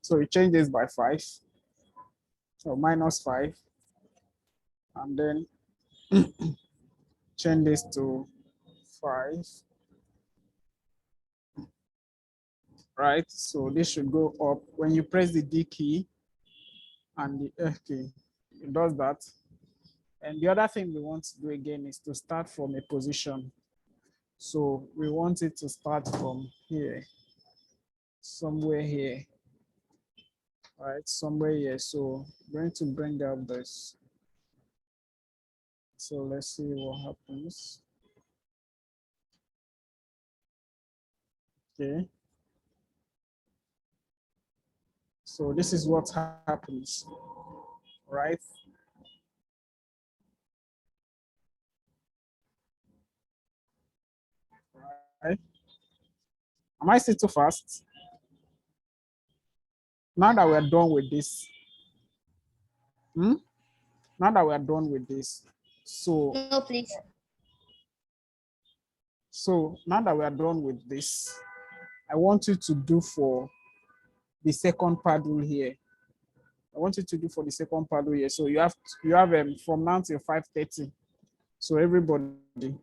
So we change this by 5. So -5. And then change this to 5. Right? So this should go up. When you press the D key and the F key, it does that. And the other thing we want to do again is to start from a position. So we want it to start from here, somewhere here, right? Somewhere here. So I'm going to bring up this. So let's see what happens. Okay. So this is what happens, right? Right. Am I still too fast? Now that we're done with this, now that we're done with this, so No, please. So now that we are done with this, I want you to do for the second paddle here. I want you to do for the second paddle here. So you have from now till 5:30. So everybody.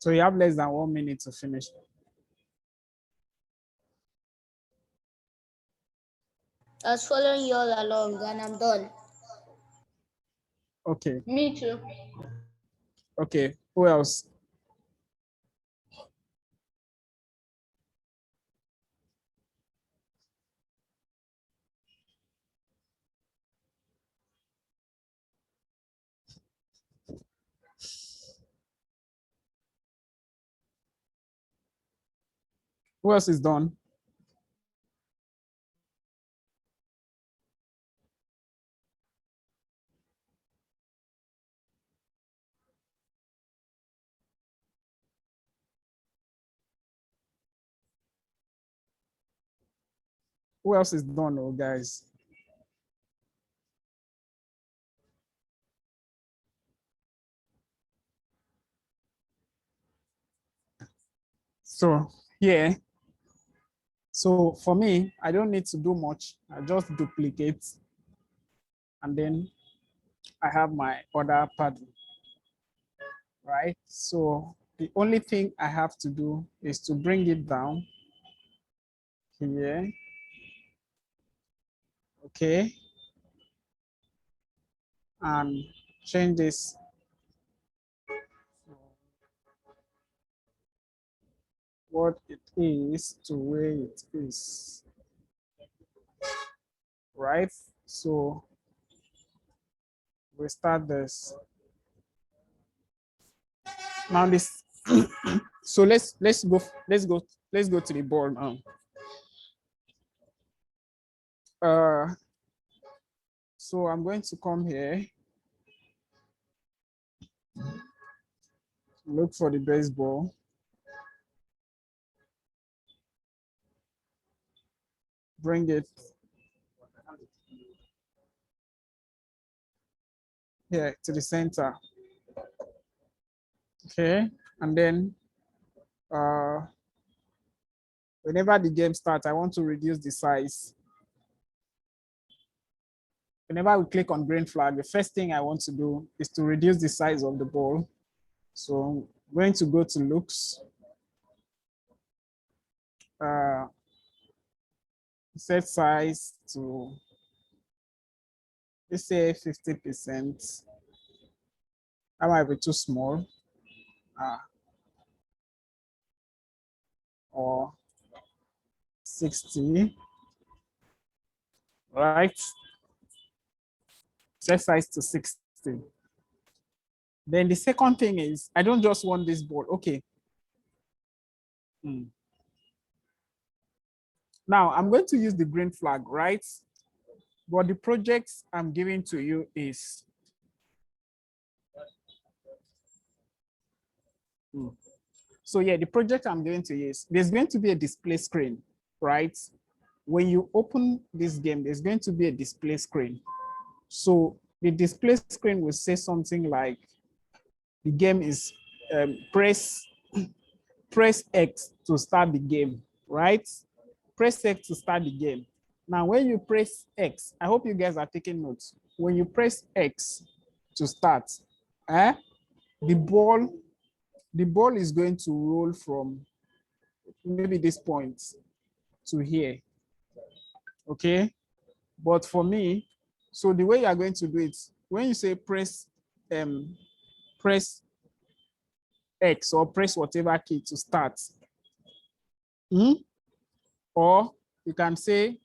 So you have less than 1 minute to finish. I was following you all along and I'm done. Okay. Me too. Okay. Who else? Who else is done? Who else is done, oh guys? So here, so for me, I don't need to do much. I just duplicate, and then I have my other paddle, right? So the only thing I have to do is to bring it down here, okay? And change this what it is to where it is, right? So we start this. Now this, so let's go to the board now. So I'm going to come here, look for the baseball. Bring it here to the center. Okay, and then Whenever the game starts, I want to reduce the size. Whenever we click on green flag, the first thing I want to do is to reduce the size of the ball. So I'm going to go to looks, set size to, let's say 50%. That might be too small. Or 60, right? Set size to 60. Then the second thing is, I don't just want this ball. Okay. Now I'm going to use the green flag, right? But the projects I'm giving to you is so yeah, the project I'm giving to you is there's going to be a display screen, right? When you open this game, there's going to be a display screen. So the display screen will say something like the game is press X to start the game, right? Press X to start the game. Now, when you press X, I hope you guys are taking notes. When you press X to start, the ball is going to roll from maybe this point to here, okay? But for me, so the way you are going to do it, when you say press X or press whatever key to start, or you can say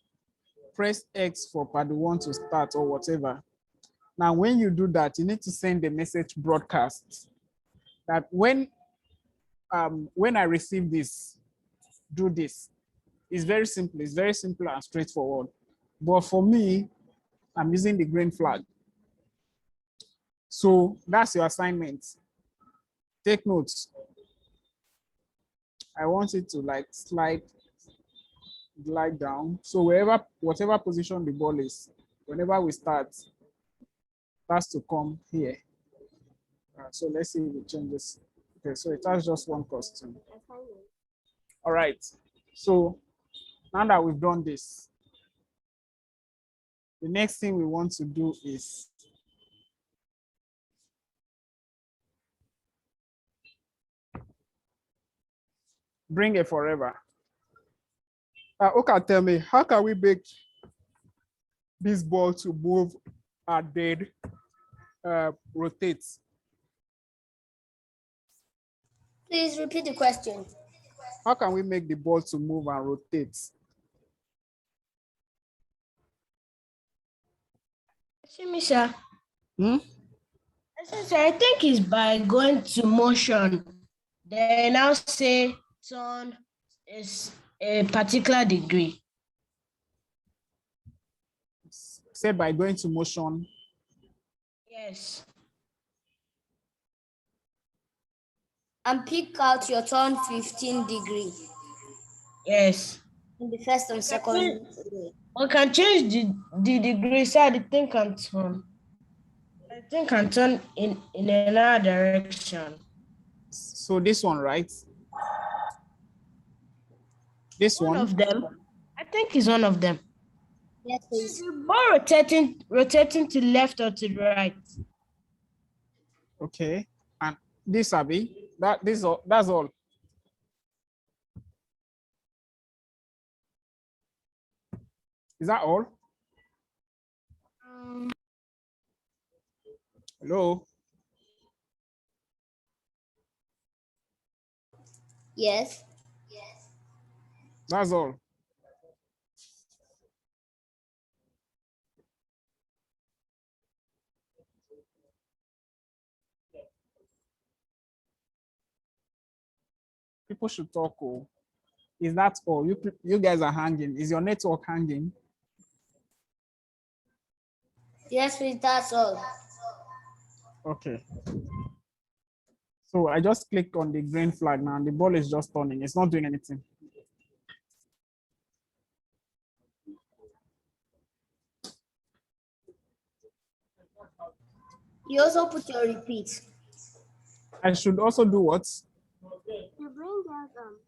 press X for part 1 to start or whatever. Now, when you do that, you need to send a message broadcast that when I receive this, do this. It's very simple. It's very simple and straightforward. But for me, I'm using the green flag. So that's your assignment. Take notes. I want it to like glide down. So whatever position the ball is, whenever we start, that's to come here. So let's see if it changes. Okay, so it has just one costume. All right. So now that we've done this, the next thing we want to do is bring a forever. Okay, tell me, how can we make this ball to move and then rotate? Please repeat the question. How can we make the ball to move and rotate? Sir. I think it's by going to motion. Then I'll say turn is a particular degree. Say by going to motion. Yes. And pick out your turn 15 degree. Yes. In the first and second. We can change the degree so the thing can turn. I think can turn in another direction. So this one, right? This one of them. I think it's one of them. Yes, please. Or rotating to left or to right. Okay. And this, Abby, that's all. Is that all? Hello? Yes. That's all. People should talk. Oh. Is that all? You guys are hanging. Is your network hanging? Yes, please, that's all. Okay. So I just clicked on the green flag now and the ball is just turning. It's not doing anything. You also put your repeat. I should also do what? You bring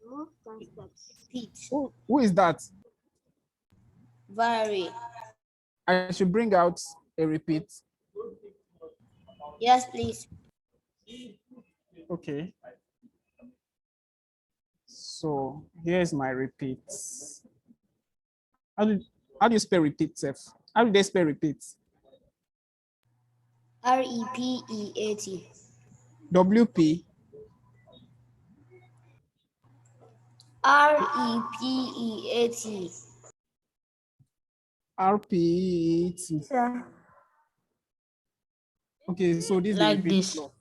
move 10 steps. Repeat. Who is that? Valerie. I should bring out a repeat. Yes, please. Okay. So here's my repeats. How do you spell repeat, Seth? How do they spell repeat? R-E-P-E-A-T. WP. R-E-P-E-A-T. RPET. Okay, so this is the Like repeat this. block.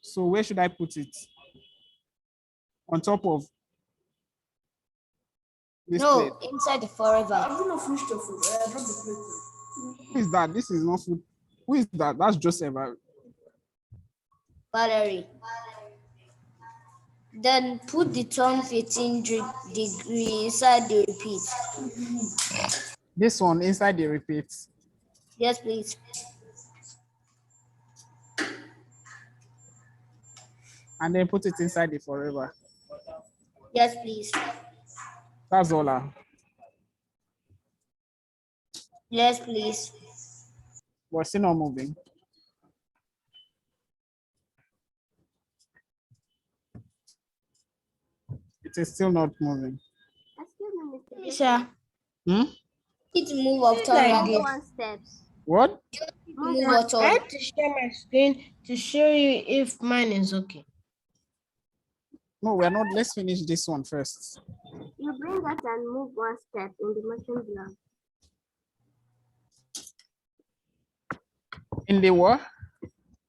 So where should I put it? On top of this plate. No, inside the forever. Who is that? This is not food. Who is that? That's Joseph. Valerie. Then put the turn 15 degree inside the repeat. This one inside the repeat. Yes, please. And then put it inside the forever. Yes, please. That's all. Yes, please. But still not moving. It is still not moving. Excuse me, Mr. Hmm? Need to move up turn Like again. this. Steps. What? Move up I turn. have to share my screen to show you if mine is okay. No, we're not. Let's finish this one first. You bring that and move one step in the motion block. In the what?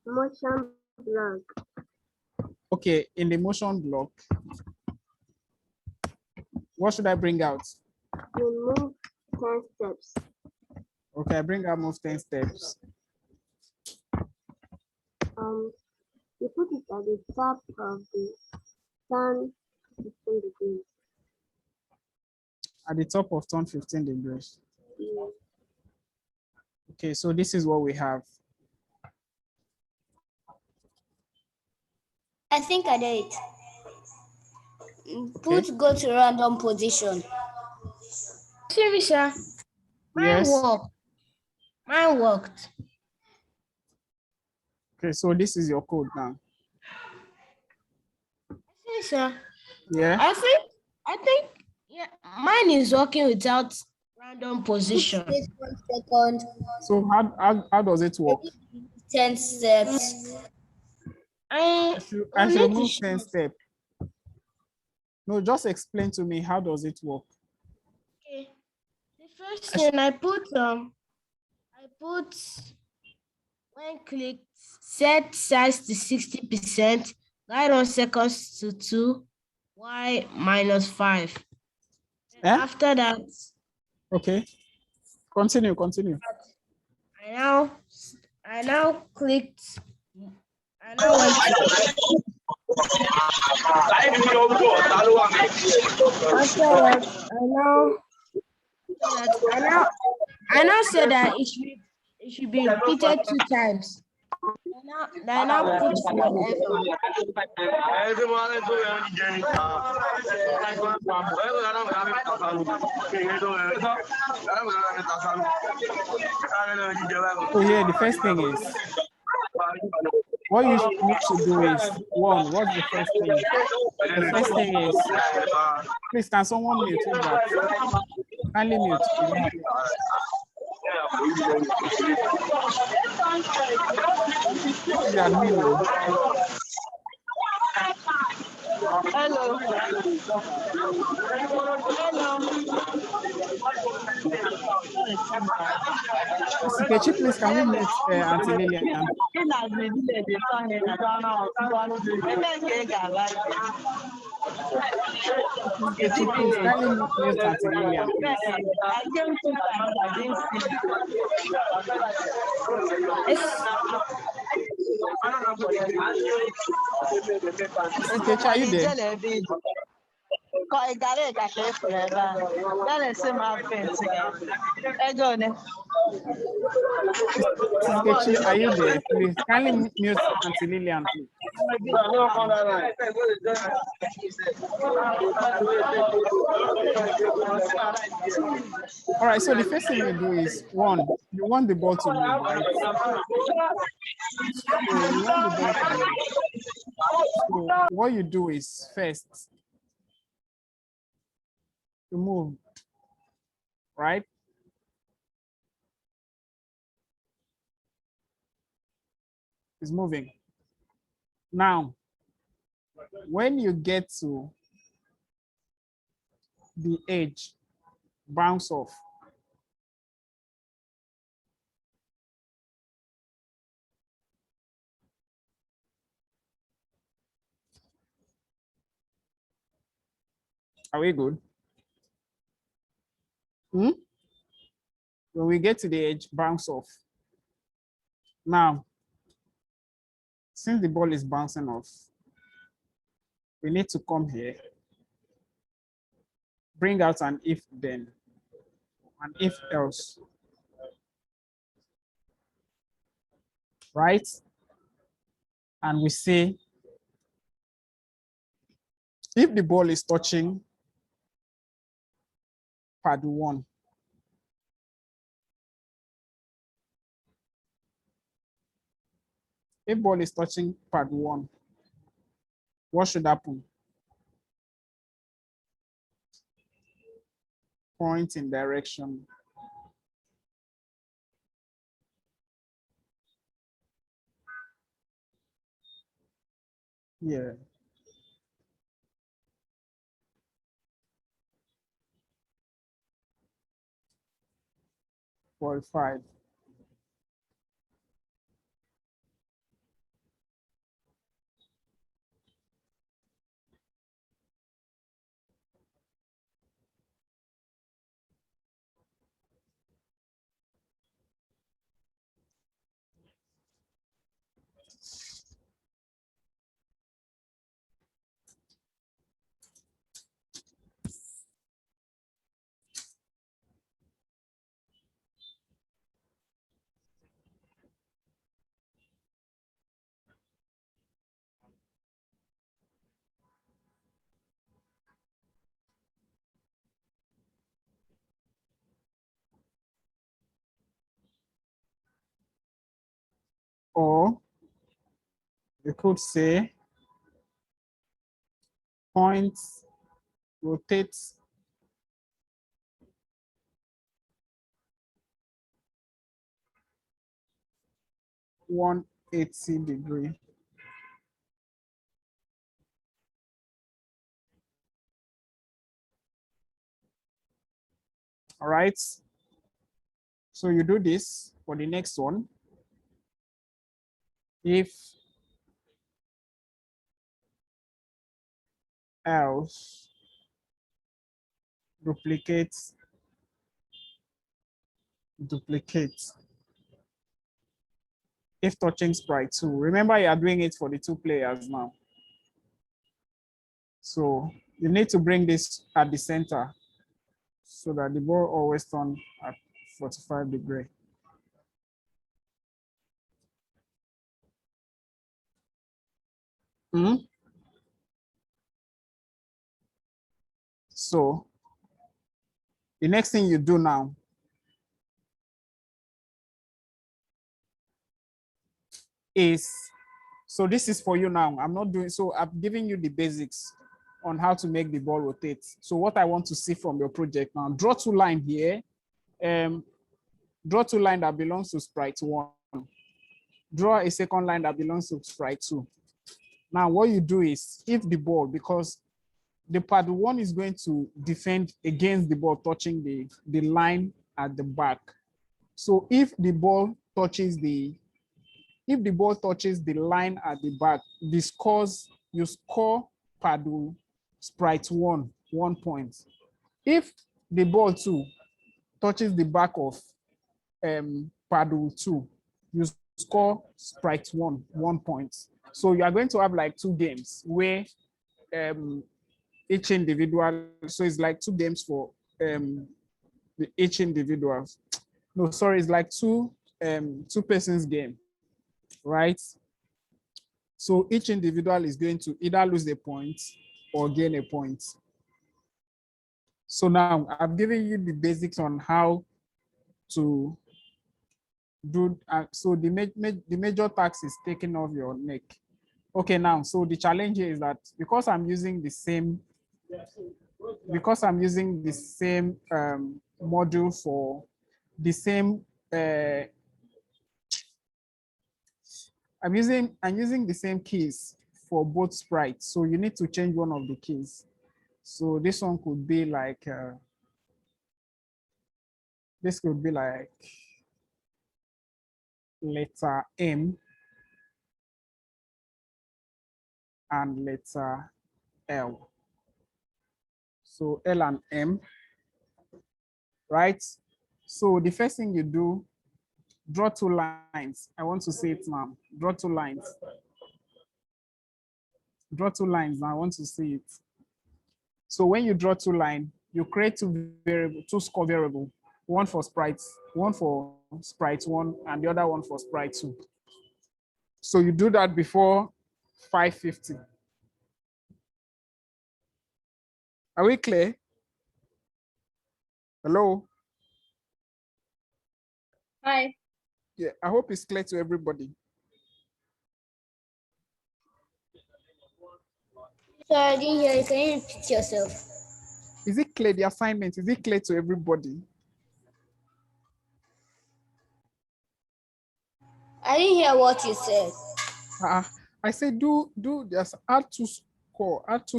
Motion block. Okay, in the motion block. What should I bring out? You move 10 steps. Okay, I bring out move 10 steps. You put it at the top of the turn 15 degrees. At the top of turn 15 degrees. Yes. Okay, so this is what we have. I think I did it. Put go to random position. Sir, mine Yes. worked. Mine worked. Okay, so this is your code now. Sir, Yeah. I think yeah, mine is working without random position. Wait 1 second. So how does it work? 10 steps. I I should need to move show 10 steps. No, just explain to me, how does it work? Okay. The first thing I put when clicked set size to 60%, guide on seconds to 2, y -5. Eh? After that, Okay. Continue. I now clicked. I now went to afterwards, I now said that it should be repeated 2 times. I now put forever. So here, the first thing is, what you need to do is, one, what's the first thing? The first thing is, please, can someone mute that? Kindly mute. The admin, no? Hello. Sikechi, please, can you mute Auntie Lillian? Sikechi, please, kindly mute Auntie Lillian, please. Sikechi, are you there? Sikechi, are you there? Please, kindly mute Auntie Lillian, please. All right, so the first thing you do is one, you want the ball to move, right? So you want the ball to move. So what you do is first, you move, right? It's moving. Now, when you get to the edge, bounce off. Are we good? Hmm? When we get to the edge, bounce off. Now, since the ball is bouncing off, we need to come here, bring out an if then, an if else, right? And we say, if the ball is touching pad 1, if ball is touching pad 1, what should happen? Point in direction. Yeah. Qualified. Or you could say point rotates 180 degree. All right. So you do this for the next one. If else duplicates, if touching sprite 2. Remember, you are doing it for the 2 players now. So you need to bring this at the center so that the ball always turns at 45 degree. So the next thing you do now is, so this is for you now. I'm not doing, so I'm giving you the basics on how to make the ball rotate. So what I want to see from your project now, draw 2 lines here. Draw 2 lines that belongs to sprite 1. Draw a second line that belongs to sprite 2. Now what you do is, if the ball, because the pad 1 is going to defend against the ball touching the line at the back. So if the ball touches the line at the back, you score pad sprite 1 point. If the ball 2 touches the back of pad 2, you score sprite 1 point. So you are going to have like 2 games where each individual, so it's like 2 games for each individuals. No, sorry, it's like two persons game, right? So each individual is going to either lose a point or gain a point. So now I've given you the basics on how to do, so the major tax is taken off your neck. Okay, now, so the challenge here is that because I'm using the same module for the same, I'm using the same keys for both sprites. So you need to change one of the keys. So this one could be like, this could be like letter M and letter L. So L and M, right? So the first thing you do, draw two lines. I want to see it now. Draw two lines. Draw two lines now. I want to see it. So when you draw two lines, you create two score variable, one for sprites, one for sprite 1 and the other one for sprite 2. So you do that before 550. Are we clear? Hello? Hi. Yeah, I hope it's clear to everybody. Sorry, I didn't hear you. Can you repeat yourself? Is it clear, the assignment? Is it clear to everybody? I didn't hear what you said. I said just add two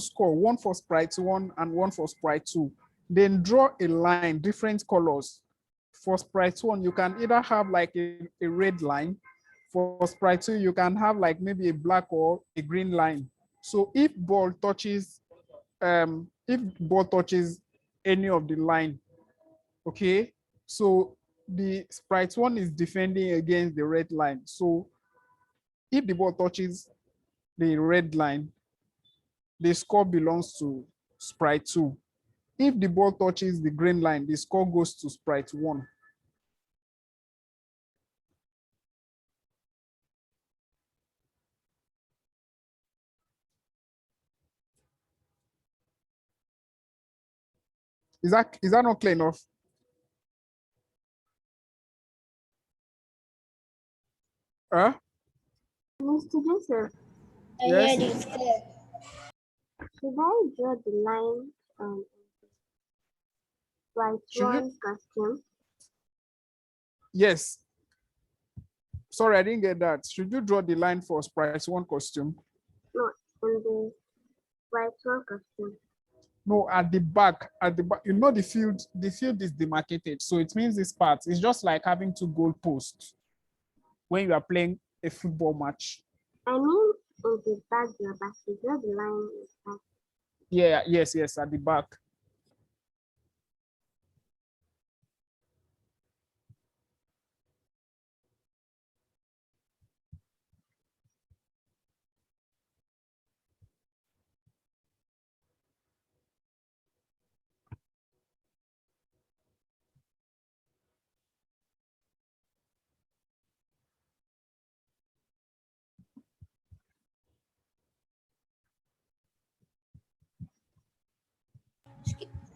score, one for sprite 1 and one for sprite 2. Then draw a line, different colors. For sprite 1, you can either have like a red line. For sprite 2, you can have like maybe a black or a green line. So if ball touches any of the line, okay, so the sprite 1 is defending against the red line. So if the ball touches the red line, the score belongs to sprite 2. If the ball touches the green line, the score goes to sprite 1. Is that not clear enough? Huh? Mr. Joseph, Yes. should I draw the line right one costume? Yes. Sorry, I didn't get that. Should you draw the line for sprite 1 costume? No, in the right one costume. No, at the back. You know the field is demarcated. So it means this part is just like having two goal posts when you are playing a football match. I mean, in the background, but should draw the line in the back. Yeah, yes, at the back.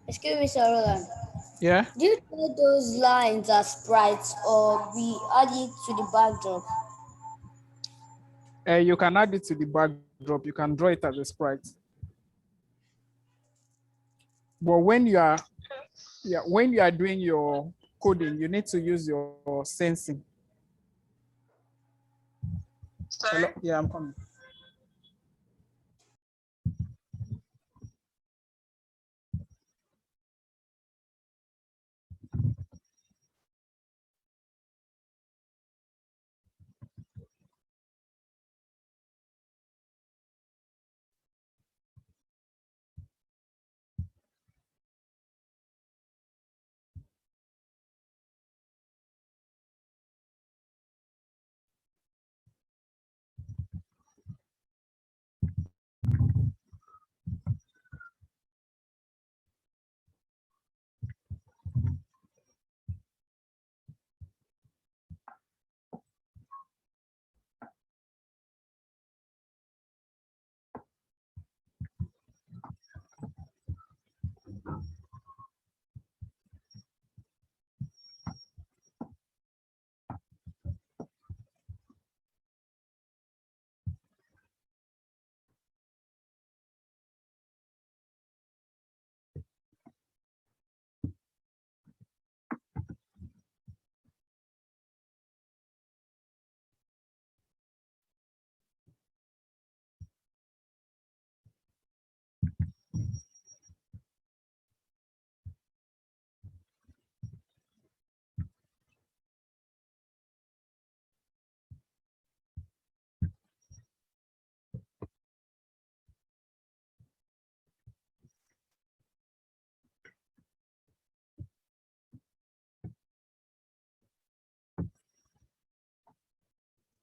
Excuse me, Sir Roland. Yeah. Do you draw those lines as sprites or we add it to the backdrop? You can add it to the backdrop. You can draw it as a sprite. But when you are doing your coding, you need to use your sensing. Hello? Yeah, I'm coming.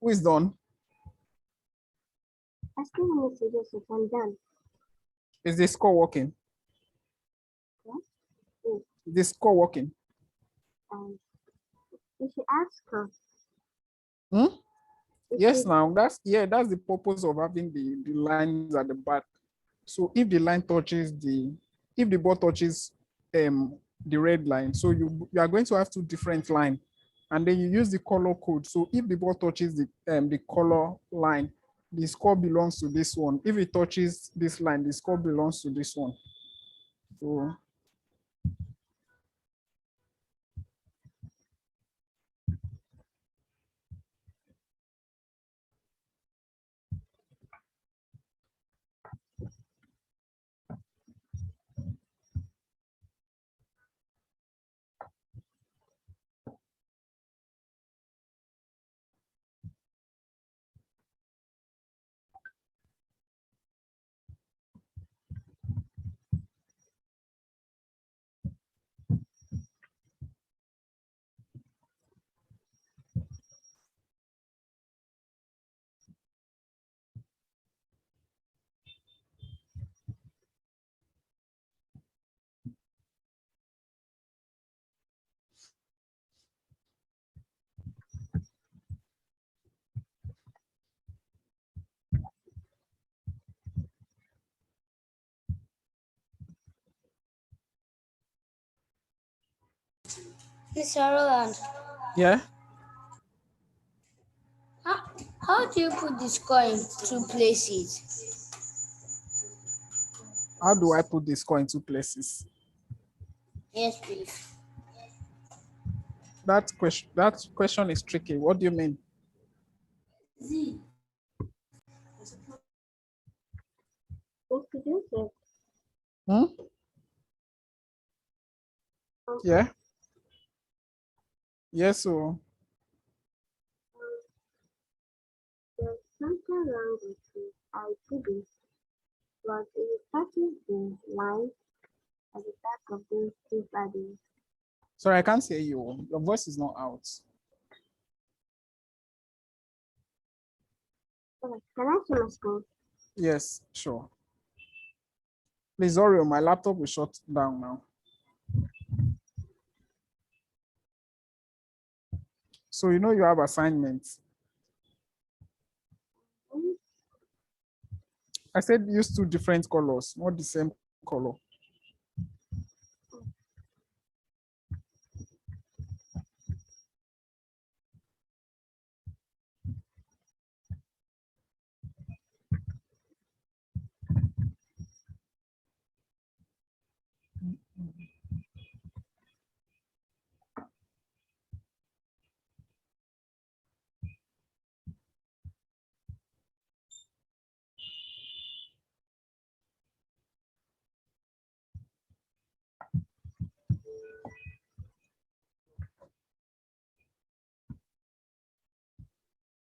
Who is done? I still need to do so. I'm done. Is the score working? Yes. Is the score working? You should ask her. Hmm? You Yes, should- now that's the purpose of having the lines at the back. So if the line touches if the ball touches the red line, so you are going to have two different lines, and then you use the color code. So if the ball touches the color line, the score belongs to this one. If it touches this line, the score belongs to this one. So Mr. Roland, yeah, how do you put the score in two places? how do I put the score in two places? Yes, please. That question is tricky. What do you mean? Mr. Joseph. Hmm? Yeah. Yes. So There's something wrong with the I did it, but it touches the line at the back of those two bodies. sorry, I can't hear you. Your voice is not out. Okay, can I see my screen? Yes, sure. Please, Oreo, my laptop will shut down now. So you know you have assignments. I said use two different colors, not the same color.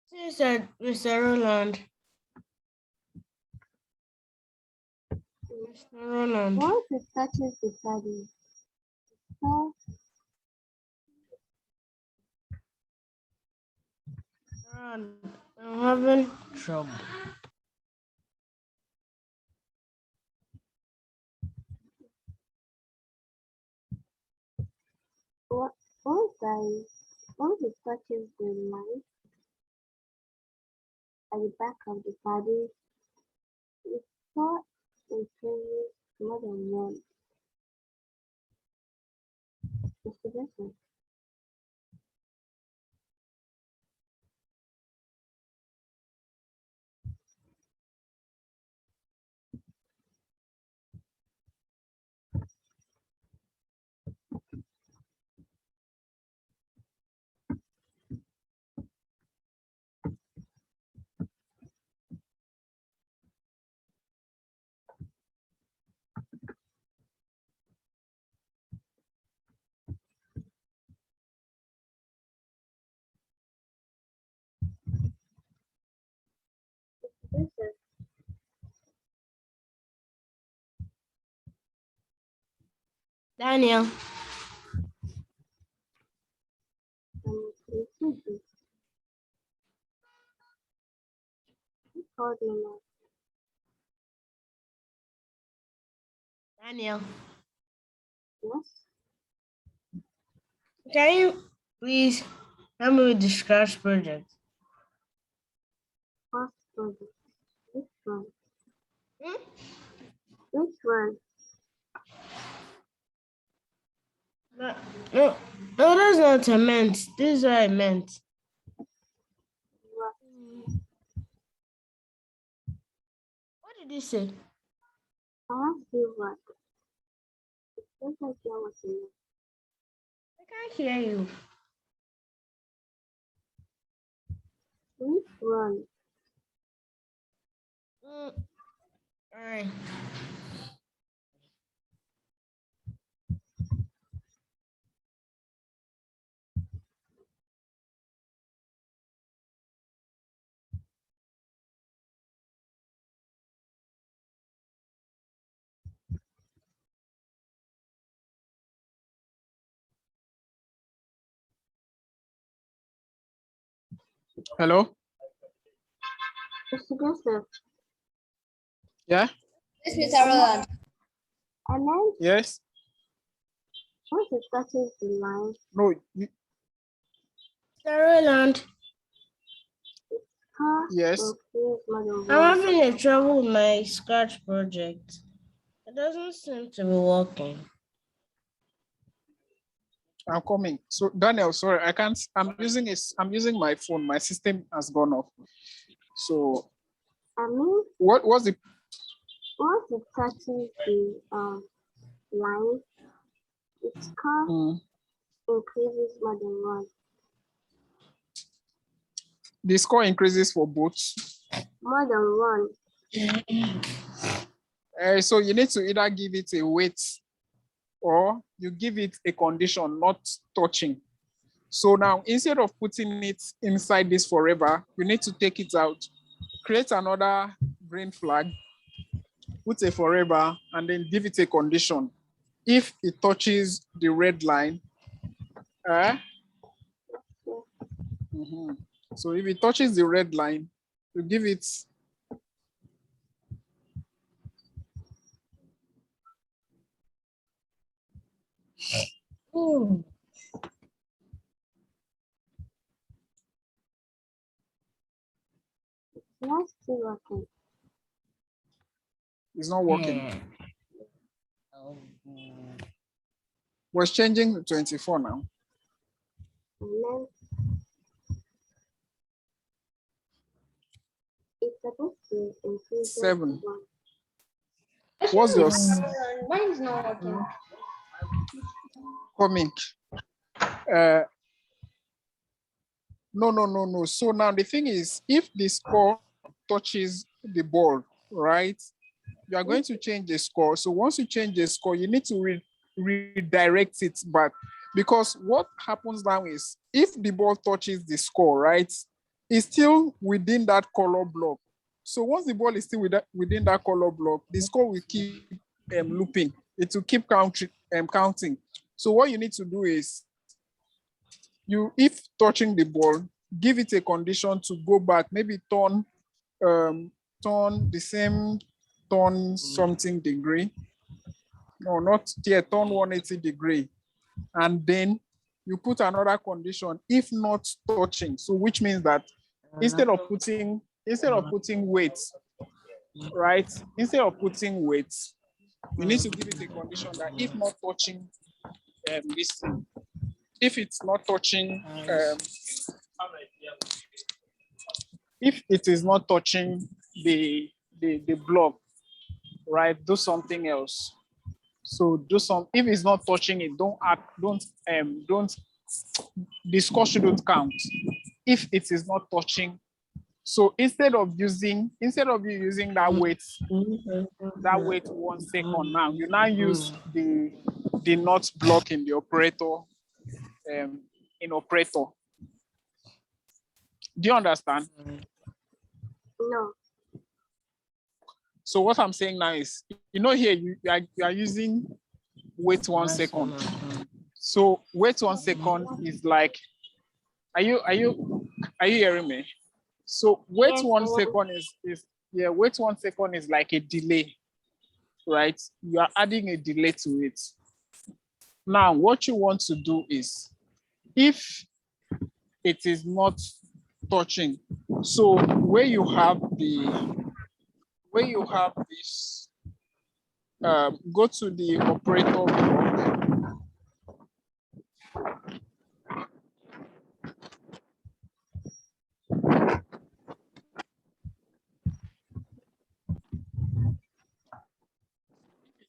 She said, Mr. Roland. Mr. Roland. Once it touches the body, so Roland, I'm having trouble. once it touches the line at the back of the body, the saw increases more than one. Mr. Joseph. Joseph. Daniel. Mr. Joseph. How do you know? Daniel, Yes. can you please help me with the Scratch project? First project. Which one? Hmm? Which one? No, no, no, that's not what I meant. This is what I meant. What? What did you say? I asked you what? Just like you what you know. I can't hear you. Which one? All right. Hello? Mr. Joseph, Yeah? Yes, Mr. Roland. I meant Yes? once it touches the line, No, Roland, car yes. increase more than I'm one. having a trouble with my Scratch project. It doesn't seem to be working. I'm coming. So Daniel, sorry, I can't. I'm using my phone. My system has gone off. So I mean, what's the once it touches the line, its car increases more than one. the score increases for both? More than one. So you need to either give it a weight or you give it a condition, not touching. So now instead of putting it inside this forever, you need to take it out, create another green flag, put a forever, and then give it a condition. If it touches the red line, so if it touches the red line, you give it Hmm. Let's see what can. it's not working. Was changing to 24 now. And then it's supposed to increase 7. one. What's your Mine is not working. comic? No. So now the thing is, if the score touches the ball, right, you are going to change the score. So once you change the score, you need to redirect it back, because what happens now is if the ball touches the score, right, it's still within that color block. So once the ball is still within that color block, the score will keep looping. It will keep counting. So what you need to do is, if touching the ball, give it a condition to go back, maybe turn the same turn something degree. No, not here, turn 180 degree. And then you put another condition, if not touching. So which means that instead of putting weights, right? Instead of putting weights, you need to give it a condition that if not touching this thing, if it's not touching, if it is not touching the block, right? Do something else. So if it's not touching it, don't the score shouldn't count if it is not touching. So instead of you using that weight 1 second, now you now use the not block in the operator, in operator. Do you understand? No. So what I'm saying now is, here you are using wait 1 second. So wait 1 second is like, are you hearing me? So wait Yes, 1 second is yeah, wait 1 second is like a delay, right? You are adding a delay to it. Now, what you want to do is, if it is not touching, so where you have this, go to the operator block.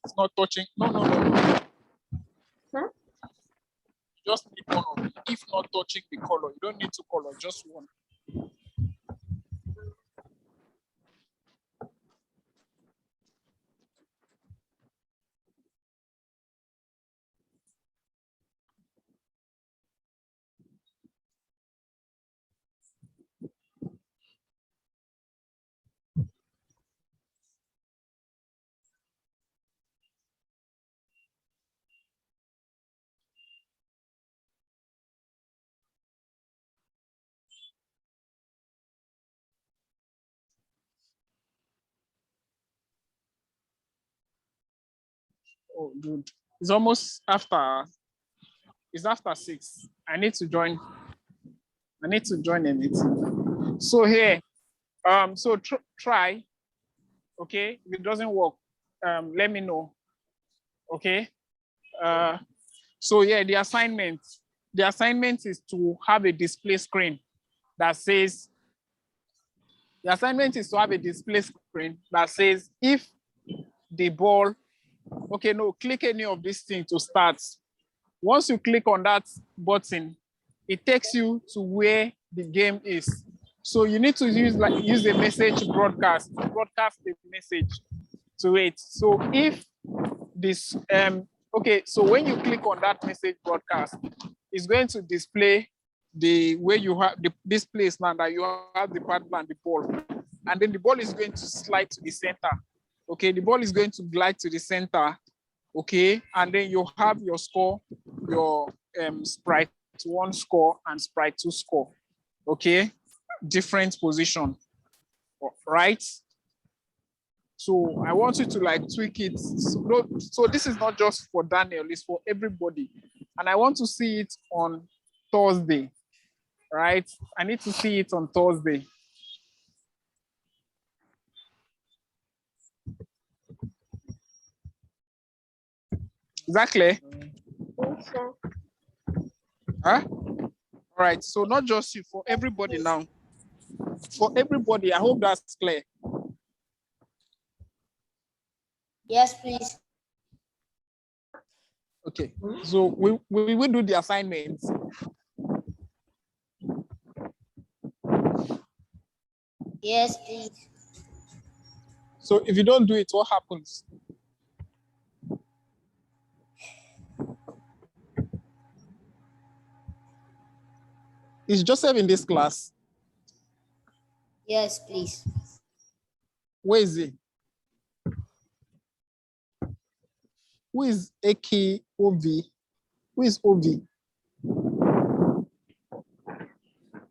It's not touching. No. Huh? Just need one of it. If not touching the color, you don't need to color, just one. Oh, dude. It's almost after, it's after 6. I need to join a meeting. So here, so try, okay? If it doesn't work, let me know, okay? So yeah, the assignment is to have a display screen that says, if the ball, okay, no, click any of these things to start. Once you click on that button, it takes you to where the game is. So you need to use a message broadcast to broadcast the message to it. So if this, okay, so when you click on that message broadcast, it's going to display the way you have this place now that you have the partner and the ball. And then the ball is going to slide to the center. Okay, the ball is going to glide to the center. Okay, and then you have your score, your sprite 1 score and sprite 2 score. Okay, different position, right? So I want you to like tweak it. So this is not just for Daniel, it's for everybody. And I want to see it on Thursday, right? I need to see it on Thursday. Exactly. yes, sir. Huh? All right. So not just you, for everybody now. For everybody, I hope that's clear. Yes, please. Okay. So we will do the assignments. Yes, please. So if you don't do it, what happens? Is Joseph in this class? Yes, please. Where is he? Who is AK OV? Who is OV?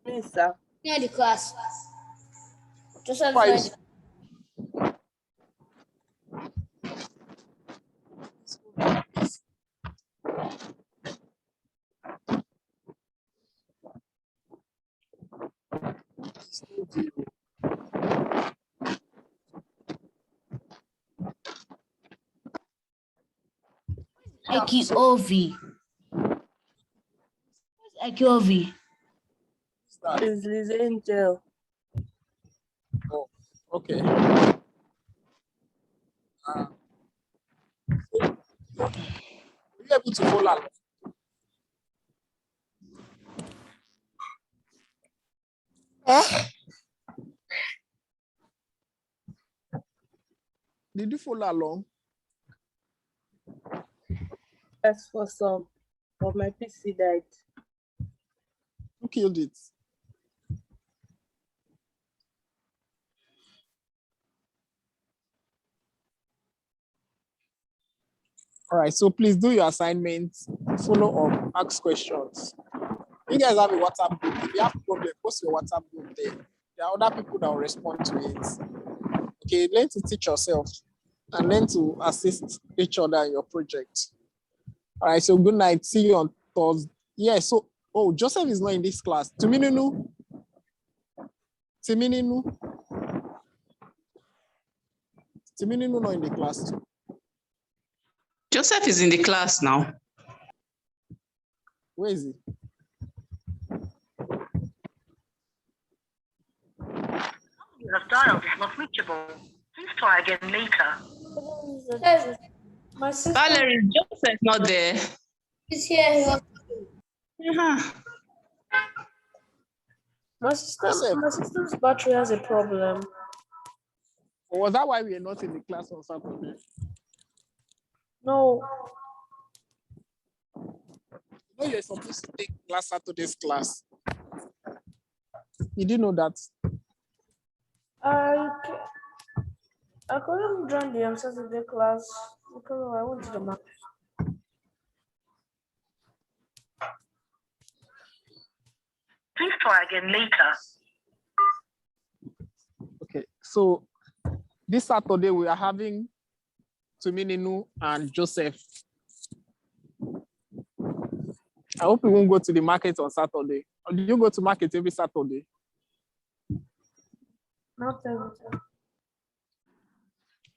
Please, sir. Near the class. Joseph Why is is- AQOV. What's AQOV? Is Liz Angel. Oh, okay. Were you able to follow along? Huh? Did you follow along? As for some, but my PC died. Who killed it? All right, so please do your assignments, follow up, ask questions. You guys have a WhatsApp group. If you have a problem, post your WhatsApp group there. there are other people that will respond to it. Okay, learn to teach yourself and learn to assist each other in your project. All right, so good night. See you on Thursday. Yeah, so, oh, Joseph is not in this class. Timininu. Timininu not in the class. Joseph is in the class now. Where is he? You have dialed is not reachable. Please try again later. My sister. Valerie, Joseph not there. He's here. Uh-huh. My sister's battery has a problem. Or was that why we are not in the class on Saturday? No. No, you're supposed to take last Saturday's class. You didn't know that? I couldn't join the Saturday class because I went to the market. Please try again later. Okay, so this Saturday we are having Tumininu and Joseph. I hope you won't go to the market on Saturday. Or do you go to market every Saturday? Not every time.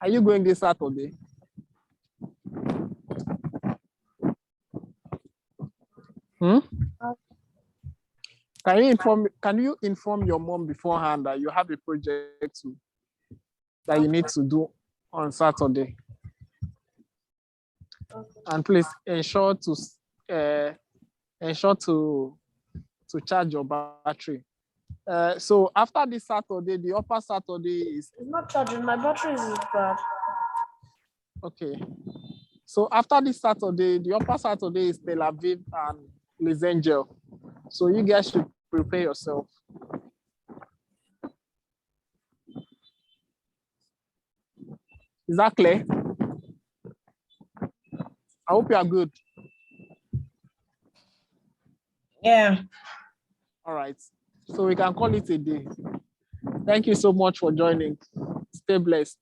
Are you going this Saturday? Can you inform your mom beforehand that you have a project that you need to do on Saturday? And please ensure to charge your battery. So after this Saturday, the upper Saturday is... It's not charging, my battery is bad. Okay. So after this Saturday, the upper Saturday is Tel Aviv and Les Angels. So you guys should prepare yourself. Is that clear? I hope you are good. Yeah. All right. So we can call it a day. Thank you so much for joining. Stay blessed.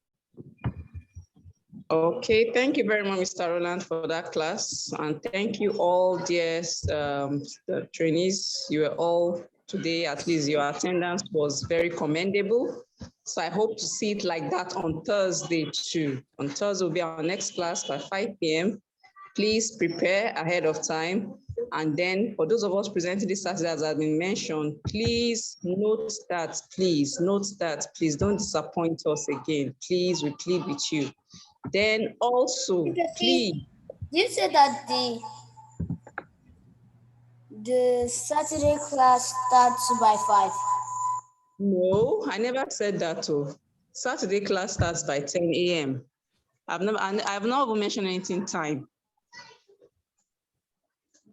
Okay, thank you very much, Mr. Roland, for that class. And thank you all, dear trainees. You were all today, at least your attendance was very commendable. So I hope to see it like that on Thursday too. On Thursday will be our next class by 5 p.m. Please prepare ahead of time. And then for those of us presenting this Saturday, as has been mentioned, please note that, please don't disappoint us again. Please, we plead with you. Then also, please. You said that the Saturday class starts by 5. No, I never said that too. Saturday class starts by 10 a.m. I've not even mentioned anything time.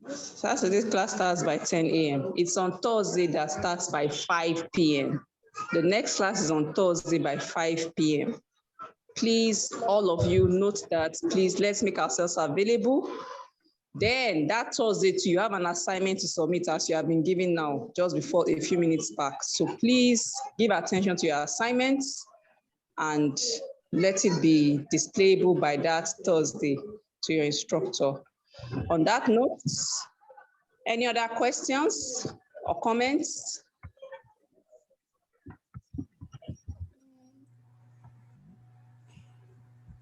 Saturday class starts by 10 a.m. It's on Thursday that starts by 5 p.m. The next class is on Thursday by 5 p.m. Please, all of you note that, please, let's make ourselves available. Then that Thursday too, you have an assignment to submit as you have been given now, just before a few minutes back. So please give attention to your assignments and let it be displayable by that Thursday to your instructor. On that note, any other questions or comments?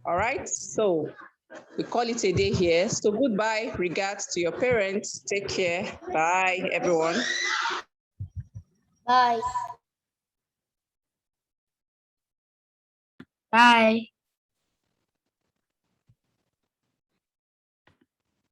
All right, so we call it a day here. So goodbye, regards to your parents. Take care. Bye, everyone. Bye. Bye.